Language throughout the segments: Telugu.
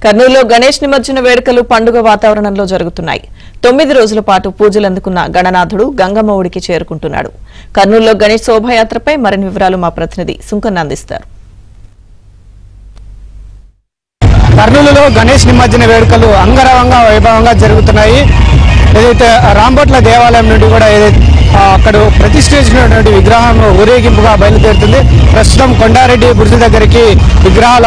కర్నూలులో గణేష్ నిమజ్జన వేడుకలు పండుగ వాతావరణంలో జరుగుతున్నాయి. 9 రోజుల పాటు పూజలు అందుకున్న గణనాథుడు గంగమ్మ ఒడికి చేరుకుంటున్నాడు. కర్నూలులో గణేష్ శోభాయాత్రపై మరిన్ని వివరాలు మా ప్రతినిధి సుంకన్న అందిస్తారు. కర్నూలులో గణేష్ నిమజ్జన వేడుకలు అంగరంగ వైభవంగా జరుగుతున్నాయి. ఏదైతే రాంబొట్ల దేవాలయం నుండి కూడా అక్కడ ప్రతిష్ఠించినటువంటి విగ్రహం ఊరేగింపుగా బయలుదేరుతుంది. ప్రస్తుతం కొండారెడ్డి బుర్జు దగ్గరికి విగ్రహాల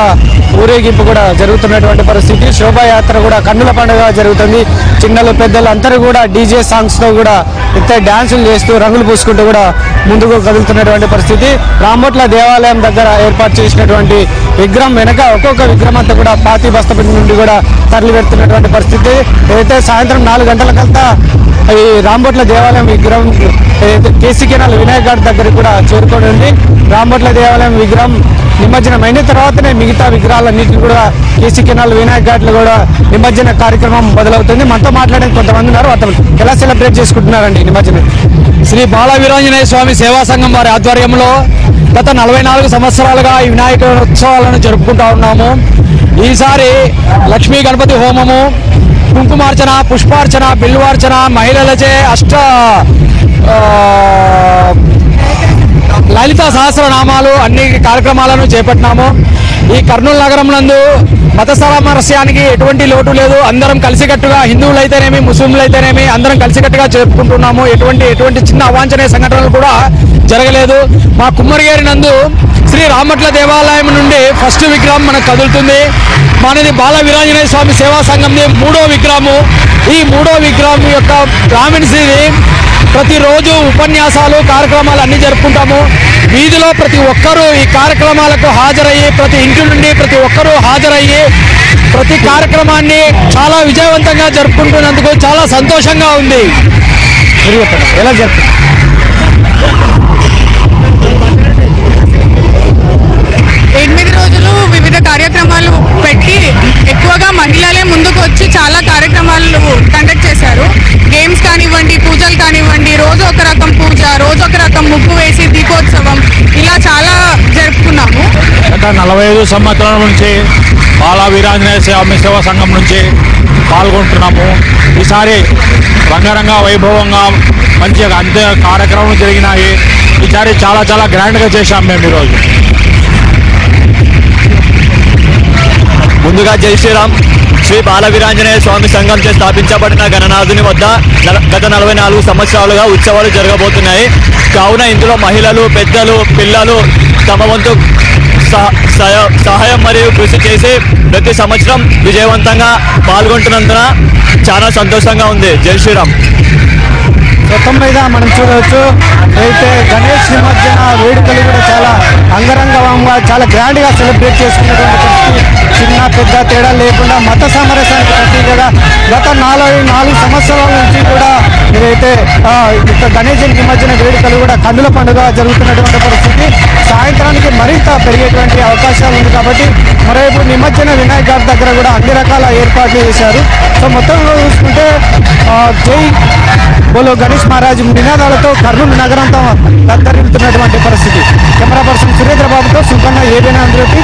ఊరేగింపు కూడా జరుగుతున్నటువంటి పరిస్థితి. శోభాయాత్ర కూడా కన్నుల పండుగ జరుగుతుంది. చిన్నలు పెద్దలు అందరూ కూడా డీజే సాంగ్స్ తో కూడా ఇంత డాన్సులు చేస్తూ రంగులు పూసుకుంటూ కూడా ముందుకు కదులుతున్నటువంటి పరిస్థితి. రాంబొట్ల దేవాలయం దగ్గర ఏర్పాటు చేసినటువంటి విగ్రహం వెనక ఒక్కొక్క విగ్రహం అంతా కూడా పాతి బస్తపతి నుండి కూడా తరలి పెడుతున్నటువంటి పరిస్థితి. ఏదైతే సాయంత్రం 4 గంటలకంతా ఈ రాంబొట్ల దేవాలయం విగ్రహం కేసీ కెనాల్ వినాయక్ ఘాట్ దగ్గరికి కూడా చేరుకొని ఉంది. రాంబొట్ల దేవాలయం విగ్రహం నిమజ్జనం అయిన తర్వాతనే మిగతా విగ్రహాలన్నింటినీ కూడా కేసీ కెనాల్ వినాయక్ ఘాట్లో కూడా నిమజ్జన కార్యక్రమం మొదలవుతుంది. మనతో మాట్లాడేది కొంతమంది ఉన్నారు. అతను ఎలా సెలబ్రేట్ చేసుకుంటున్నారండి నిమజ్జనం? శ్రీ బాల వీరాంజనేయ స్వామి సేవా సంఘం వారి ఆధ్వర్యంలో గత 44 సంవత్సరాలుగా ఈ వినాయక ఉత్సవాలను జరుపుకుంటా ఉన్నాము. ఈసారి లక్ష్మీ గణపతి హోమము, కుంకుమార్చన, పుష్పార్చన, బిల్వార్చన, మహిళలచే లలిత సహస్రనామాలు అన్ని కార్యక్రమాలను చేపట్టినాము. ఈ కర్నూలు నగరం నందు మత సామరస్యానికి ఎటువంటి లోటు లేదు. అందరం కలిసికట్టుగా, హిందువులైతేనేమి ముస్లింలైతేనేమి అందరం కలిసికట్టుగా జరుపుకుంటున్నాము. ఎటువంటి చిన్న అవాంఛనీయ సంఘటనలు కూడా జరగలేదు. మా కుమ్మరిగేరి నందు శ్రీ రాంబొట్ల దేవాలయం నుండి ఫస్ట్ విగ్రహం మనకు కదులుతుంది. మనది బాల వీరాంజనేయ స్వామి సేవా సంఘంది 3వ విగ్రహము. ఈ 3వ విగ్రహం యొక్క బ్రాహ్మణ్స్ది ప్రతిరోజు ఉపన్యాసాలు, కార్యక్రమాలు అన్ని జరుపుకుంటాము. వీధిలో ప్రతి ఒక్కరూ ఈ కార్యక్రమాలకు హాజరయ్యి, ప్రతి ఇంటి నుండి ప్రతి ఒక్కరూ హాజరయ్యి ప్రతి కార్యక్రమాన్ని చాలా విజయవంతంగా జరుపుకుంటున్నందుకు చాలా సంతోషంగా ఉంది. ఎలా జరుపుకుంటారు? 8 రోజులు వివిధ కార్యక్రమాలు పెట్టి ఎక్కువగా మహిళలే ముందుకు వచ్చి చాలా కార్యక్రమాలు కండక్ట్ చేశారు. గేమ్స్ కానివ్వండి, పూజలు కానివ్వండి, రోజు ఒక రకం పూజ, రోజు ఒక రకం ముగ్గు వేసి దీపోత్సవం, ఇలా చాలా జరుపుకున్నాము. గత 45 సంవత్సరాల నుంచి బాల వీరాంజనేయ స్వామి సేవా సంఘం నుంచి పాల్గొంటున్నాము. ఈసారి రంగరంగ వైభవంగా మంచిగా అంతే కార్యక్రమాలు జరిగినాయి. ఈసారి చాలా గ్రాండ్గా చేశాం మేము ఈరోజు. ముందుగా జై శ్రీరామ్. శ్రీ బాల వీరాంజనేయ స్వామి సంఘంచే స్థాపించబడిన గణనాథుని వద్ద గత 44 సంవత్సరాలుగా ఉత్సవాలు జరగబోతున్నాయి. కావున ఇందులో మహిళలు, పెద్దలు, పిల్లలు తమ వంతు సహాయం మరియు కృషి చేసి ప్రతి సంవత్సరం విజయవంతంగా పాల్గొంటున్నందున చాలా సంతోషంగా ఉంది. జై శ్రీరామ్. మొత్తం మీద మనం చూడవచ్చు, అయితే గణేష్ నిమజ్జన వేడుకలు కూడా చాలా అంగరంగంగా, చాలా గ్రాండ్గా సెలబ్రేట్ చేసుకున్నటువంటి పరిస్థితి. చిన్న పెద్ద తేడా లేకుండా మత సామరస్యానికి ప్రతీకగా గత 44 సంవత్సరాల నుంచి కూడా ఏదైతే గణేష్ నిమజ్జన వేడుకలు కూడా కన్నుల పండుగ జరుగుతున్నటువంటి పరిస్థితి. సాయంత్రానికి మరింత పెరిగేటువంటి అవకాశాలు ఉంది కాబట్టి మరోవైపు నిమజ్జన వినాయక్ ఘాట్ దగ్గర కూడా అన్ని రకాల ఏర్పాట్లు చేశారు. సో మొత్తంలో చూసుకుంటే జై బోలో గణేష్ మహారాజ్ నినాదాలతో కర్నూలు నగరంతో దద్దరిల్లుతున్నటువంటి పరిస్థితి. కెమెరా పర్సన్ సురేంద్ర బాబుతో సుకన్న ఏబీఎన్ ఆంధ్రజ్యోతి.